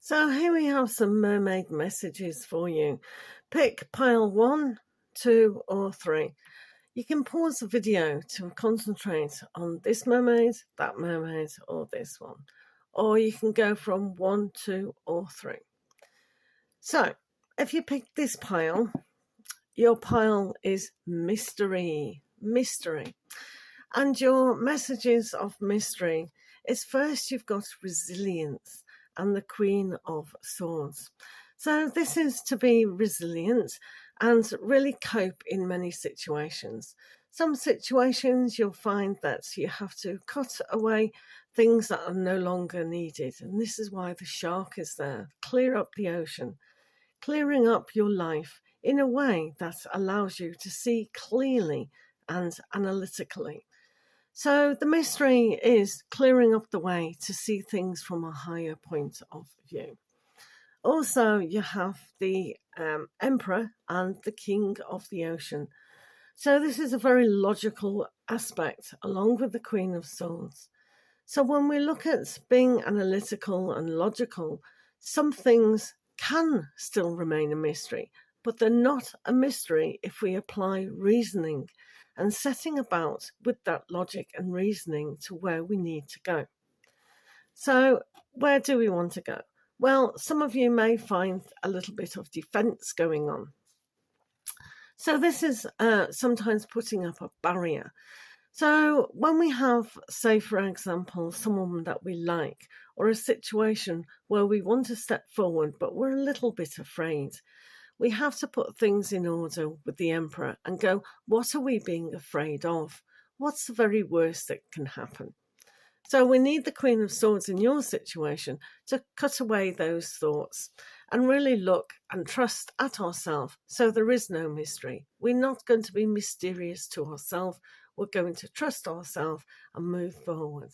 So here we have some mermaid messages for you. Pick pile 1, 2 or 3. You can pause the video to concentrate on this mermaid, that mermaid or this one. Or you can go from 1, 2 or 3. So if you pick this pile, your pile is mystery. And your messages of mystery is first you've got resilience and the Queen of Swords. So this is to be resilient and really cope in many situations. Some situations you'll find that you have to cut away things that are no longer needed. And this is why the shark is there. Clear up the ocean, clearing up your life in a way that allows you to see clearly and analytically. So the mystery is clearing up the way to see things from a higher point of view. Also, you have the Emperor and the King of the Ocean. So this is a very logical aspect along with the Queen of Swords. So when we look at being analytical and logical, some things can still remain a mystery, but they're not a mystery if we apply reasoning and setting about with that logic and reasoning to where we need to go. So where do we want to go? Well, some of you may find a little bit of defense going on. So this is sometimes putting up a barrier. So when we have, say, for example, someone that we like, or a situation where we want to step forward, but we're a little bit afraid, we have to put things in order with the Emperor and go, what are we being afraid of? What's the very worst that can happen? So we need the Queen of Swords in your situation to cut away those thoughts and really look and trust at ourselves. So there is no mystery. We're not going to be mysterious to ourselves. We're going to trust ourselves and move forward.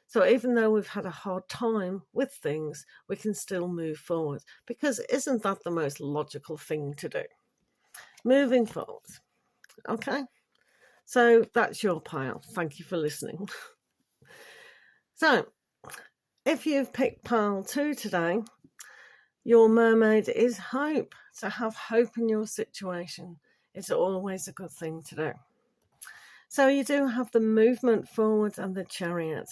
So even though we've had a hard time with things, we can still move forward, because isn't that the most logical thing to do? Moving forward. Okay? So that's your pile. Thank you for listening. So if you've picked pile 2 today, your mermaid is hope. So have hope in your situation. It's always a good thing to do. So you do have the movement forward and the Chariot.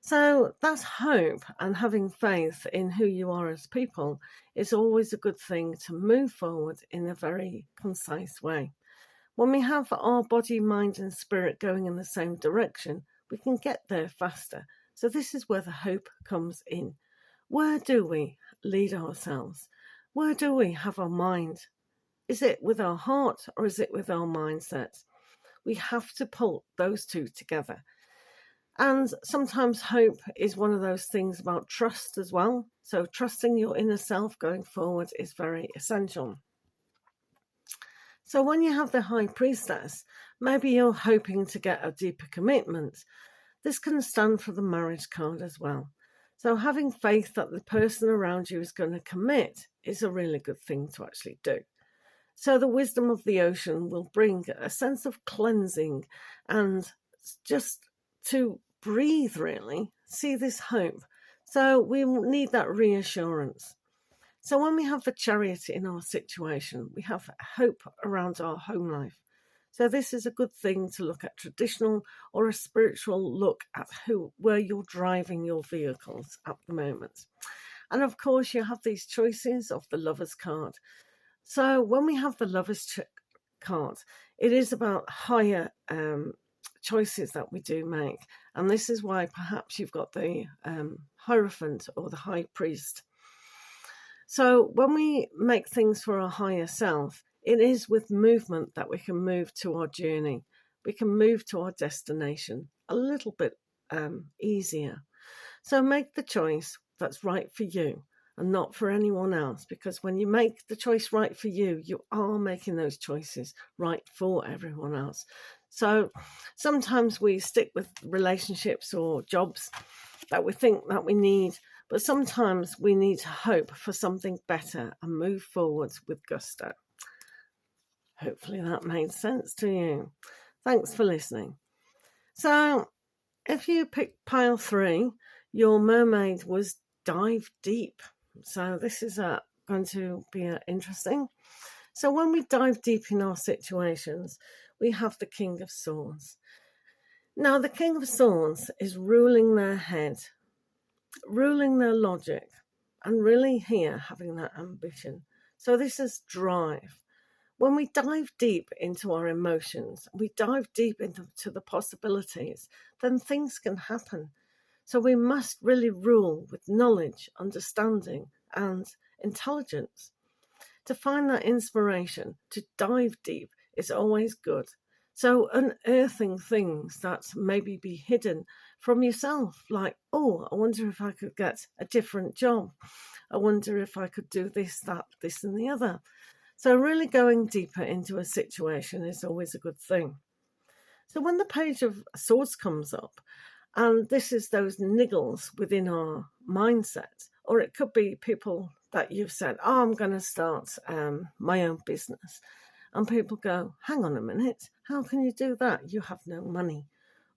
So that's hope, and having faith in who you are as people is always a good thing to move forward in a very concise way. When we have our body, mind and spirit going in the same direction, we can get there faster. So this is where the hope comes in. Where do we lead ourselves? Where do we have our mind? Is it with our heart or is it with our mindset? We have to pull those two together. And sometimes hope is one of those things about trust as well. So trusting your inner self going forward is very essential. So when you have the High Priestess, maybe you're hoping to get a deeper commitment. This can stand for the marriage card as well. So having faith that the person around you is going to commit is a really good thing to actually do. So the wisdom of the ocean will bring a sense of cleansing and just to breathe, really, see this hope. So we need that reassurance. So when we have the Chariot in our situation, we have hope around our home life. So this is a good thing to look at traditional or a spiritual look at where you're driving your vehicles at the moment. And of course, you have these choices of the Lover's card. So when we have the Lover's card, it is about higher choices that we do make. And this is why perhaps you've got the Hierophant or the High Priest. So when we make things for our higher self, it is with movement that we can move to our journey. We can move to our destination a little bit easier. So make the choice that's right for you and not for anyone else, because when you make the choice right for you, you are making those choices right for everyone else. So sometimes we stick with relationships or jobs that we think that we need, but sometimes we need to hope for something better and move forwards with gusto. Hopefully that made sense to you. Thanks for listening. So if you picked pile 3, your mermaid was dive deep. So this is going to be interesting. So when we dive deep in our situations, we have the King of Swords. Now, the King of Swords is ruling their head, ruling their logic, and really here having that ambition. So this is drive. When we dive deep into our emotions, we dive deep into the possibilities, then things can happen. So we must really rule with knowledge, understanding, and intelligence. To find that inspiration, to dive deep, is always good. So unearthing things that maybe be hidden from yourself, like, oh, I wonder if I could get a different job. I wonder if I could do this, that, this, and the other. So really going deeper into a situation is always a good thing. So when the Page of Swords comes up, and this is those niggles within our mindset, or it could be people that you've said, oh, I'm going to start my own business. And people go, hang on a minute, how can you do that? You have no money,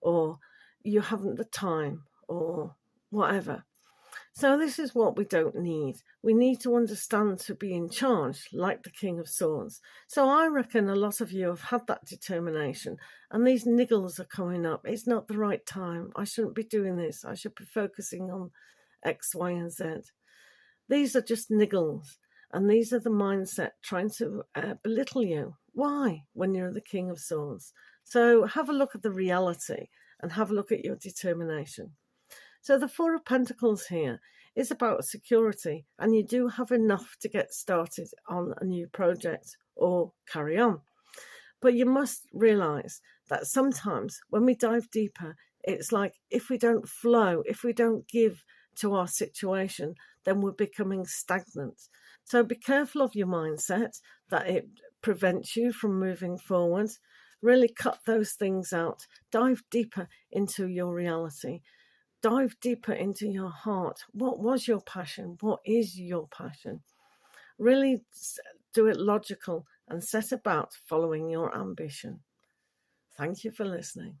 or you haven't the time, or whatever. So this is what we don't need. We need to understand to be in charge, like the King of Swords. So I reckon a lot of you have had that determination, and these niggles are coming up. It's not the right time. I shouldn't be doing this. I should be focusing on X, Y, and Z. These are just niggles, and these are the mindset trying to belittle you. Why, when you're the King of Swords? So have a look at the reality and have a look at your determination. So the Four of Pentacles here is about security, and you do have enough to get started on a new project or carry on. But you must realise that sometimes when we dive deeper, it's like if we don't flow, if we don't give to our situation, then we're becoming stagnant. So be careful of your mindset, that it prevents you from moving forward. Really cut those things out. Dive deeper into your reality. Dive deeper into your heart. What was your passion? What is your passion? Really do it logical and set about following your ambition. Thank you for listening.